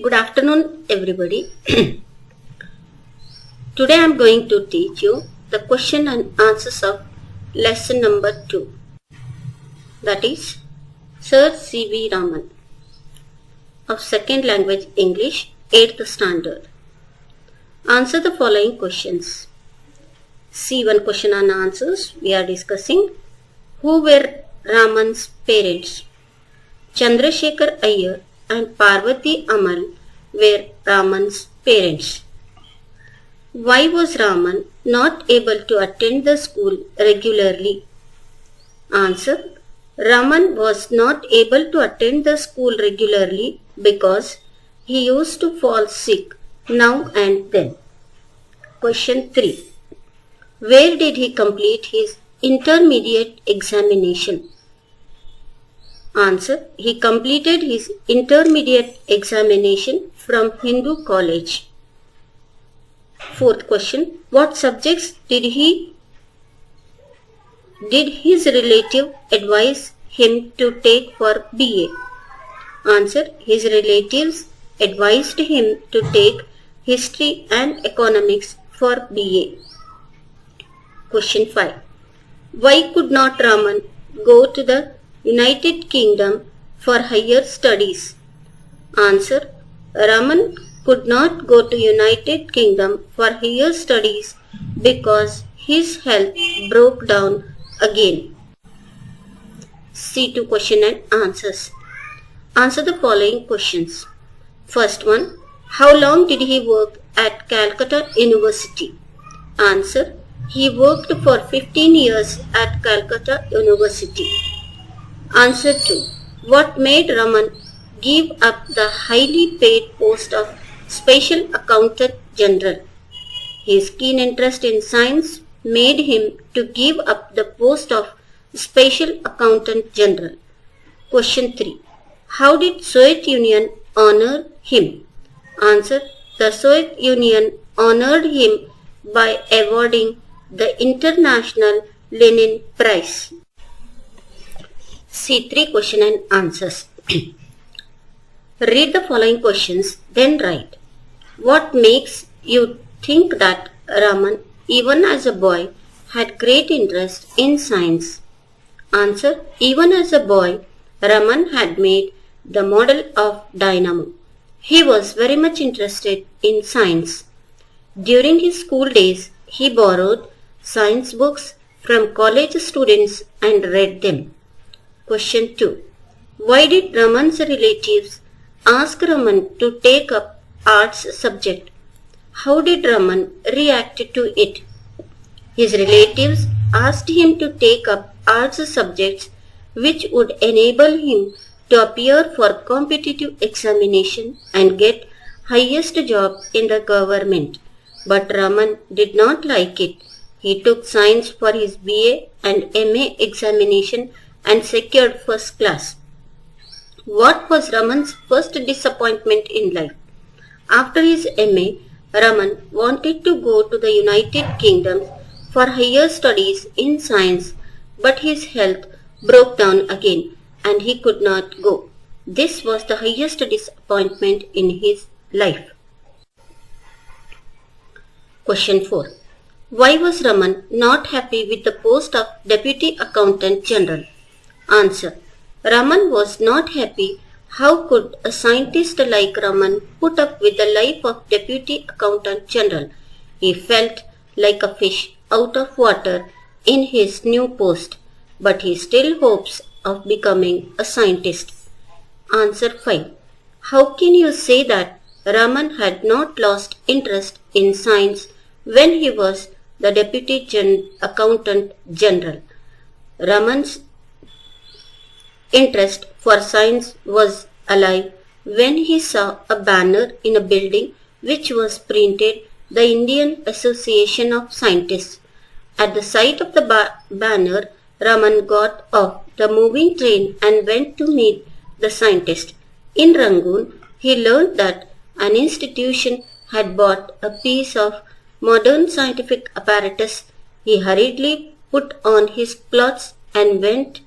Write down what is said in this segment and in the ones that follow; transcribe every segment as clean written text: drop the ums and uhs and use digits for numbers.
Good afternoon, everybody. Today I am going to teach you the question and answers of lesson number 2. That is Sir C.V. Raman of Second Language English, 8th Standard. Answer the following questions. C1 question and answers. We are discussing who were Raman's parents. Chandrasekhar Iyer and Parvati Amal were Raman's parents. Why was Raman not able to attend the school regularly? Answer. Raman was not able to attend the school regularly because he used to fall sick now and then. Question 3. Where did he complete his intermediate examination? Answer. He completed his intermediate examination from Hindu College. Fourth question. What subjects did his relative advise him to take for BA? Answer. His relatives advised him to take history and economics for BA. Question 5. Why could not Raman go to the United Kingdom for higher studies? Answer. Raman could not go to United Kingdom for higher studies because his health broke down again. C2 question and answers. Answer the following questions. First one. How long did he work at Calcutta University? Answer. He worked for 15 years at Calcutta University. Answer 2. What made Raman give up the highly paid post of Special Accountant General? His keen interest in science made him to give up the post of Special Accountant General. Question 3. How did Soviet Union honor him? Answer. The Soviet Union honored him by awarding the International Lenin Prize. C3 question and answers. Read the following questions, then write. What makes you think that Raman, even as a boy, had great interest in science? Answer. Even as a boy, Raman had made the model of dynamo. He was very much interested in science. During his school days, he borrowed science books from college students and read them. Question 2. Why did Raman's relatives ask Raman to take up arts subject? How did Raman react to it? His relatives asked him to take up arts subjects which would enable him to appear for competitive examination and get highest job in the government. But Raman did not like it. He took science for his BA and MA examination and secured first class. What was Raman's first disappointment in life? After his MA, Raman wanted to go to the United Kingdom for higher studies in science, but his health broke down again and he could not go. This was the highest disappointment in his life. Question 4. Why was Raman not happy with the post of Deputy Accountant General? Answer. Raman was not happy. How could a scientist like Raman put up with the life of Deputy Accountant General? He felt like a fish out of water in his new post, but he still hopes of becoming a scientist. Answer 5. How can you say that Raman had not lost interest in science when he was the Deputy Accountant General? Raman's interest for science was alive when he saw a banner in a building which was printed the Indian Association of Scientists. At the sight of the banner, Raman got off the moving train and went to meet the scientist. In Rangoon, he learned that an institution had bought a piece of modern scientific apparatus. He hurriedly put on his clothes and went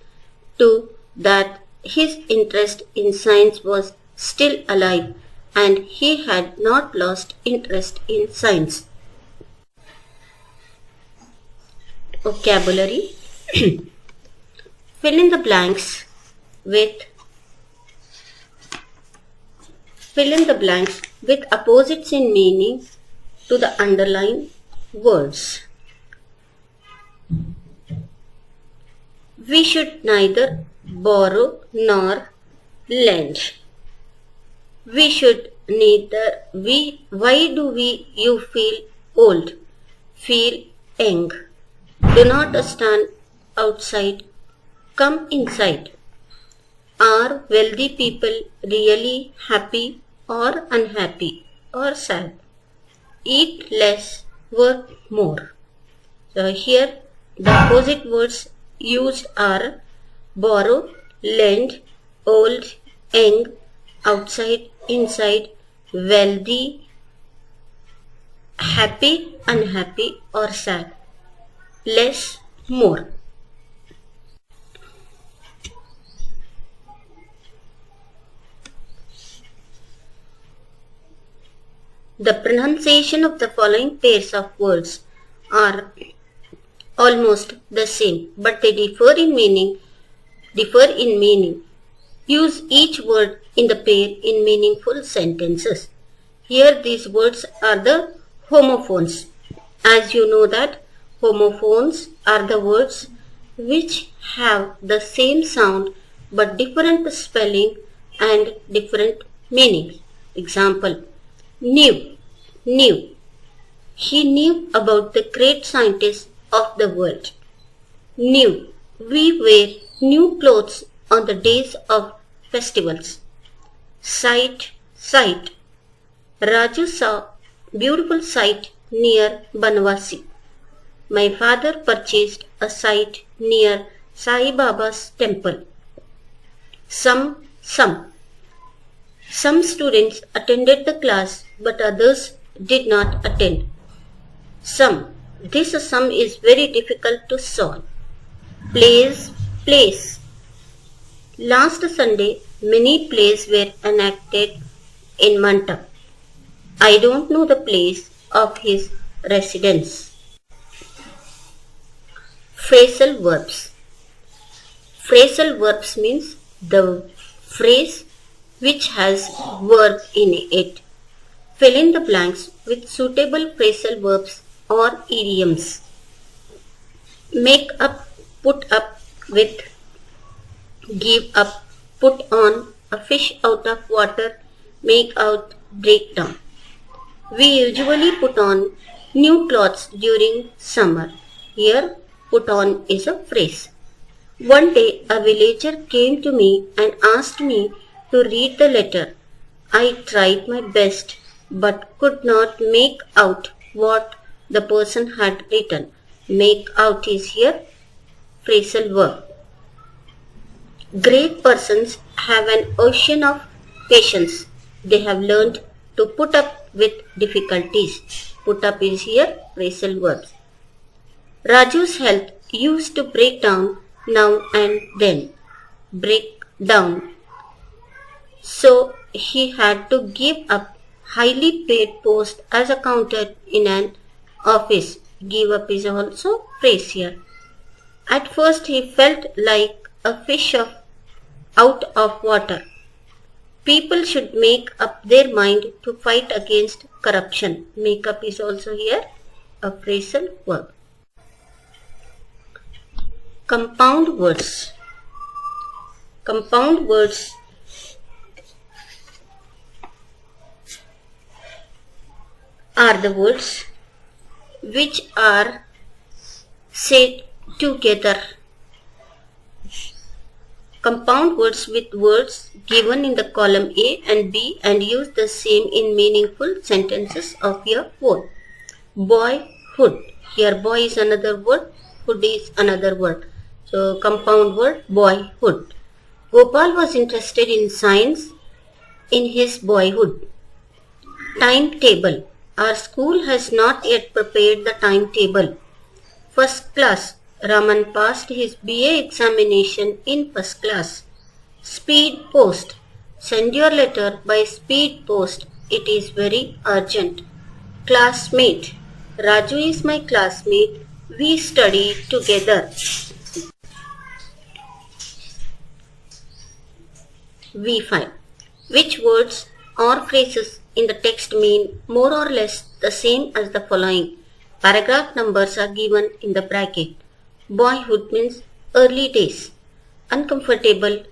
to that his interest in science was still alive and he had not lost interest in science. Vocabulary. Fill in the blanks with opposites in meaning to the underlined words. We should neither borrow nor lend. We should neither. Why do you feel old? Feel young. Do not stand outside. Come inside. Are wealthy people really happy or unhappy or sad? Eat less, work more. So here the opposite words used are borrow, lend, old, young, outside, inside, wealthy, happy, unhappy or sad. Less, more. The pronunciation of the following pairs of words are almost the same, but they differ in meaning. Use each word in the pair in meaningful sentences. Here these words are the homophones. As you know that homophones are the words which have the same sound but different spelling and different meanings. Example, knew. He knew about the great scientists of the world. New. We wear new clothes on the days of festivals. Sight. Raju saw beautiful sight near Banwasi. My father purchased a site near Sai Baba's temple. Some students attended the class but others did not attend. This sum is very difficult to solve. Place. Last Sunday, many plays were enacted in Mantap. I don't know the place of his residence. Phrasal verbs. Phrasal verbs means the phrase which has verb in it. Fill in the blanks with suitable phrasal verbs or idioms. Make up, put up with, give up, put on, a fish out of water, make out, break down. We usually put on new clothes during summer. Here, put on is a phrase. One day, a villager came to me and asked me to read the letter. I tried my best but could not make out what the person had written. Make out is here phrasal verb. Great persons have an ocean of patience. They have learned to put up with difficulties. Put up is here phrasal verbs. Raju's health used to break down now and then. Break down. So he had to give up highly paid post as accountant in an office. Give up is also phrase here. At first he felt like a fish out of water. People should make up their mind to fight against corruption. Make up is also here a phrasal verb. Compound words. Compound words are the words which are said together. Compound words with words given in the column A and B and use the same in meaningful sentences of your own. Boyhood. Here boy is another word, hood is another word. So compound word boyhood. Gopal was interested in science in his boyhood. Timetable. Our school has not yet prepared the timetable. First class. Raman passed his BA examination in first class. Speed post. Send your letter by speed post. It is very urgent. Classmate. Raju is my classmate. We study together. V5. Which words or phrases in the text mean more or less the same as the following? Paragraph numbers are given in the bracket. Boyhood means early days. Uncomfortable,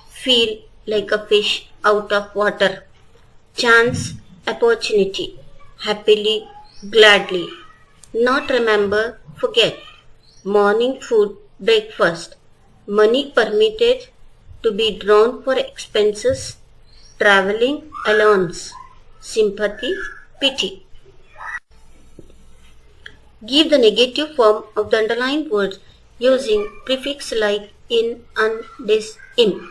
feel like a fish out of water. Chance, opportunity. Happily, gladly. Not remember, forget. Morning food, breakfast. Money permitted to be drawn for expenses. Traveling, allowance. Sympathy, pity. Give the negative form of the underlined words using prefix like in and in.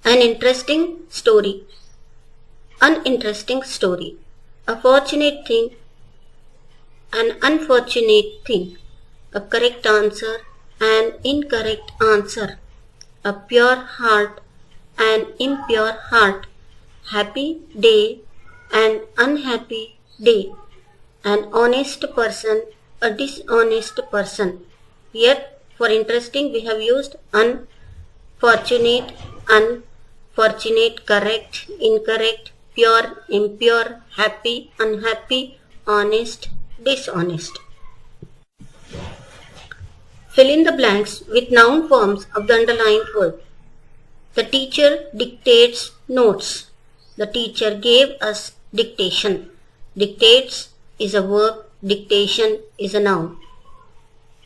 An interesting story. Uninteresting story. A fortunate thing. An unfortunate thing. A correct answer. An incorrect answer. A pure heart. An impure heart. Happy day. An unhappy day. An honest person. A dishonest person. Yet for interesting we have used unfortunate, unfortunate, correct, incorrect, pure, impure, happy, unhappy, honest, dishonest. Fill in the blanks with noun forms of the underlined word. The teacher dictates notes. The teacher gave us dictation. Dictates is a verb. Dictation is a noun.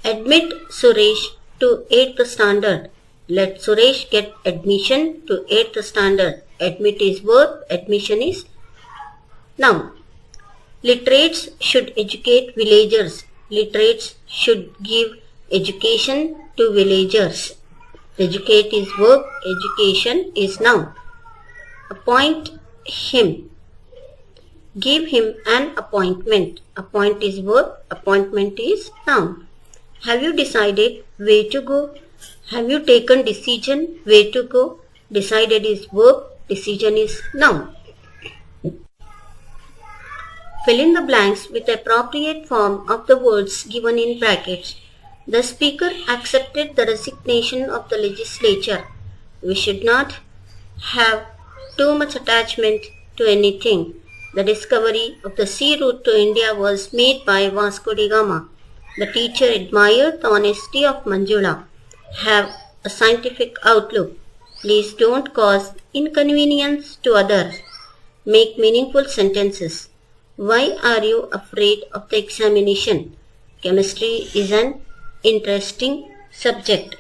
Admit Suresh to 8th standard. Let Suresh get admission to 8th standard. Admit is verb. Admission is noun. Literates should educate villagers. Literates should give education to villagers. Educate is verb. Education is noun. Appoint him. Give him an appointment. Appoint is verb. Appointment is noun. Have you decided where to go? Have you taken decision where to go? Decided is verb. Decision is noun. Fill in the blanks with the appropriate form of the words given in brackets. The speaker accepted the resignation of the legislature. We should not have too much attachment to anything. The discovery of the sea route to India was made by Vasco da Gama. The teacher admired the honesty of Manjula. Have a scientific outlook. Please don't cause inconvenience to others. Make meaningful sentences. Why are you afraid of the examination? Chemistry is an interesting subject.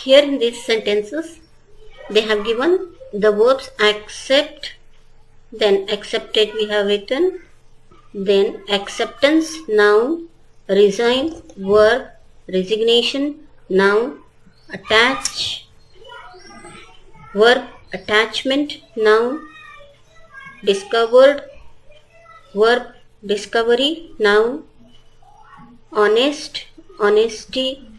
Here in these sentences, they have given the verbs accept, then accepted we have written, then acceptance, noun, resign, verb, resignation, noun, attach, verb, attachment, noun, discovered, verb, discovery, noun, honest, honesty,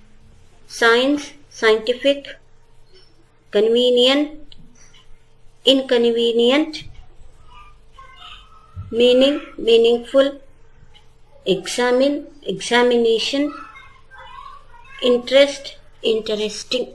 science, scientific, convenient, inconvenient, meaning, meaningful, examine, examination, interest, interesting.